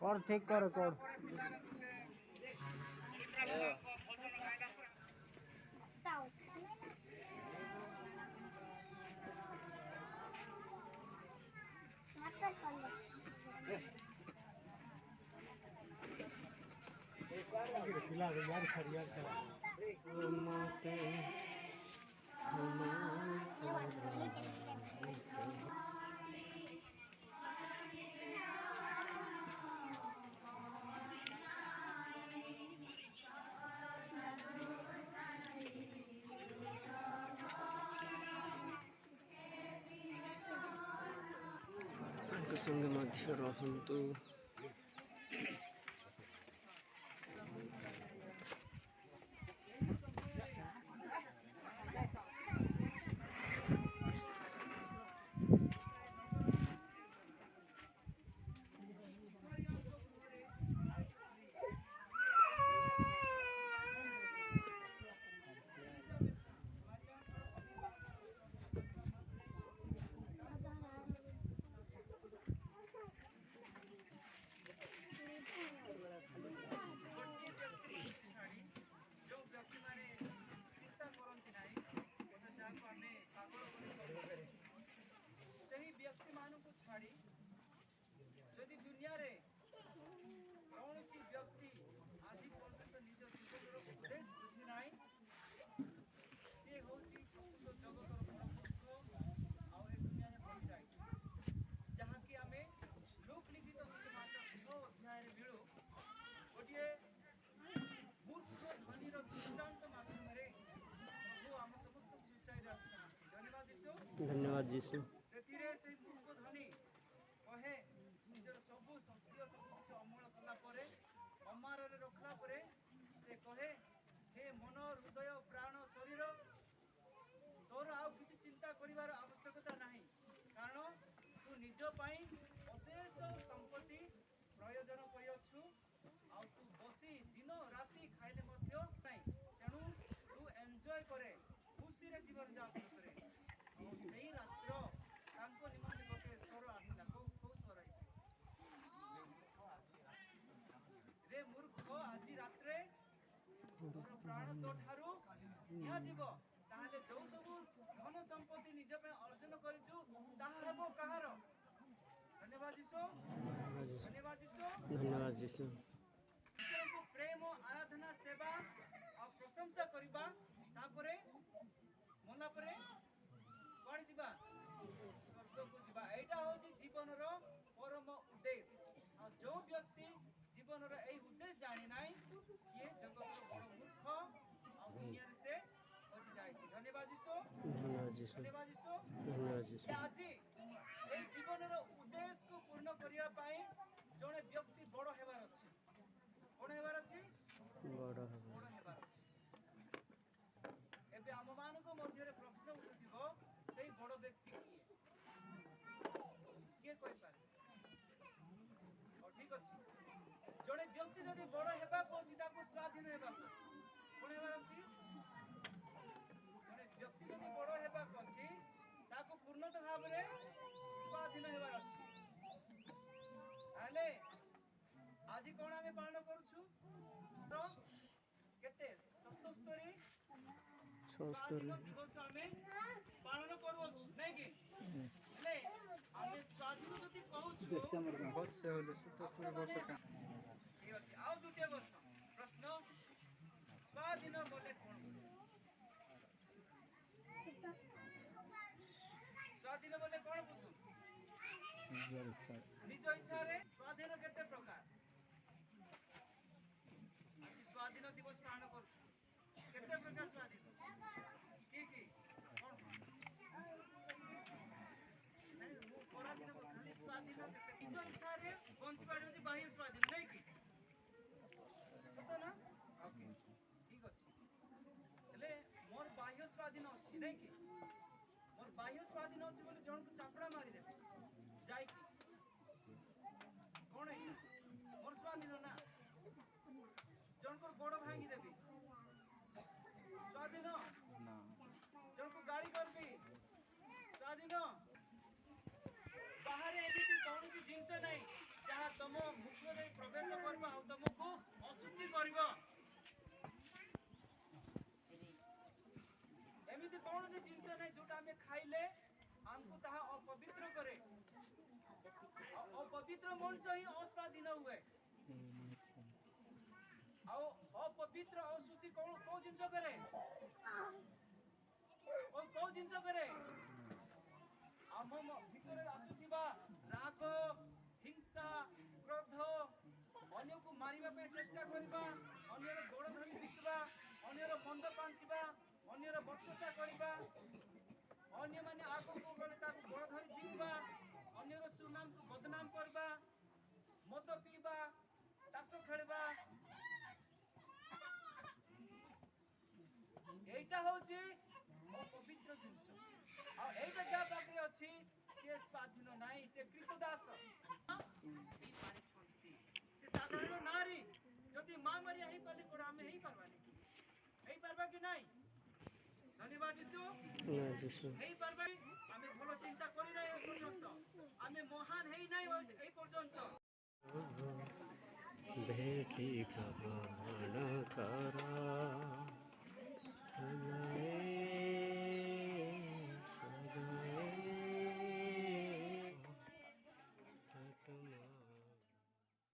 कर ठीक कर पिला यार छड़ यार संगे मध्य रहतु व्यक्ति मानू को छाड़ी जदि दुनिया रे कौन सी व्यक्ति आज पर्यंत निज जीवन उद्देश्य बुझी ना सी हूँ प्रकृत जगत आउ ए दुनिया में बन जाए जहाँकि आम लोकलिखित मात्र 6 अध्याय मिलू गोटे मूर्ख धनीर दृष्टांत माध्यम प्रभु आम समस्त सूचाई धन्यवाद यीशु धन्यवाद यीशु धनी कहे निजर सबू शस्य सब अमल कला अमार रखला से कहे हे मन हृदय प्राण शरीर तोर आउ किसी चिंता करिवार आवश्यकता नहीं कारण तू निज पाई अशेष संपत्ति प्रयोजन करियछु आउ तू बसी दिन राति खाइले मध्य नहीं तेणु तू एंजॉय करे खुशी रे जीवन यापन करे सही रात्र तांको निमंत्रण गोटे स्वर आसिला को स्वर रे मूर्ख आज रात्रे तोर प्राण तो ठारू निया जीव ताहाले जो सब धन संपत्ति निज पे अर्जन करिछु ताहा हेबो कहार धन्यवाद यीशु धन्यवाद यीशु धन्यवाद यीशु ईश्वर को प्रेम आराधना सेवा और प्रशंसा करिबा तापरे मोला परे कोन जीवा स्वर्ग को जीवा एटा होची जीवन रो परम उद्देश्य आ जो व्यक्ति जीवन रो एई उद्देश्य जानि नाइ सिए जगत रो बड़ मूर्ख आ दुनिया रे से बचि जाय छी धन्यवाद यीशु धन्यवाद यीशु धन्यवाद यीशु धन्यवाद यीशु आज एई जीवन रो उद्देश्य को पूर्ण करिया पाई जने व्यक्ति बड़ हेबार अछि कोन हेबार अछि बड़ हेबार अछि एबे आम मान को मध्य रे प्रश्न उठिबो सेई बड़ व्यक्ति किए कोई पारे और ठीक अछि जने व्यक्ति जदि बड़ हेबा कोछि ताको स्वाधीन हेबा कोन हेबार अछि जने व्यक्ति जदि बड़ हेबा कोछि ताको पूर्णतः भाव रे स्वाधीन हेबार अछि ताले आज कोन आमे पालन करूछु तो केते 77 स्वाधीन दिवस आमे पालन करूछु नै कि नै आमे स्वाधीन जति कहूछु देखते हमर बहुत से होले 77 वर्ष का ठीक अछि आउ द्वितीय प्रश्न स्वाधीन बोले कोन स्वाधीन बोले कोन बुझू निज इच्छा रे स्वाधीन केते प्रकार आज स्वाधीन दिवस पालन करूछु केते प्रकार स्वाधीन की कोन नहीं वो पराधीन खाली स्वाधीन निज इच्छा रे बंची पाडो छी बाह्य स्वाधीन नहीं की पता ना ओके ठीक अछि हेले मोर बाह्य स्वाधीन अछि नहीं की मोर बाह्य स्वाधीन अछि बोले जन को चापड़ा मारी देबे जाई की कोन है मोर स्वाधीन ना जन को गोड़ भांगी देबी स्वाधीन ना जन को गाड़ी करबी स्वाधीन बाहर एमिति कौन सी जिनस नहीं जहाँ तुम मुख्य कौन से जिनस नहीं जोटा आम खाइले आमको ताहा अपवित्र करे अपवित्र मनुष्य ही अस्वाधीन हुए ଆଉ ଅପବିତ୍ର ଅଶୁଚି କୋଉ ଜିନିଷ କରେ କୋଉ ଜିନିଷ କରେ ଆମ ଭିତରେ ଆସୁଥିବା ରାଗ ହିଂସା କ୍ରୋଧ ଅନ୍ୟକୁ ମାରିବା ପାଇଁ ଚେଷ୍ଟା କରିବା ଅନ୍ୟର ଗୋଡ଼ ଧରି ଝିକିବା ଅନ୍ୟର ମନ୍ଦ ପାଞ୍ଚିବା ଅନ୍ୟର ବର୍ଚ୍ଚସା କରିବା ଅନ୍ୟମାନେ ଆଗକୁ ଗଲେ ତାକୁ ଗୋଡ଼ ଧରି ଝିକିବା ଅନ୍ୟର ସୁନାମକୁ ବଦନାମ କରିବା ମଦ ପିଇବା ତାସ ଖେଳିବା এইটা হচ্ছে অপবিত্র জিনিস আর এইটা যা পাখে আছে সে স্বাধীন নাই সে কৃতদাস এই পারে ছন্তি সে সাধারণ নারী যদি মা মারিয়া হেই পালে কোন আমি হেই পারবানি হেই পারবা কি নাই ধন্যবাদ যিশু না যিশু হেই পারবা আমি ভালো চিন্তা করি নাই এই পর্যন্ত আমি মহান হেই নাই এই পর্যন্ত বেটি কবন করা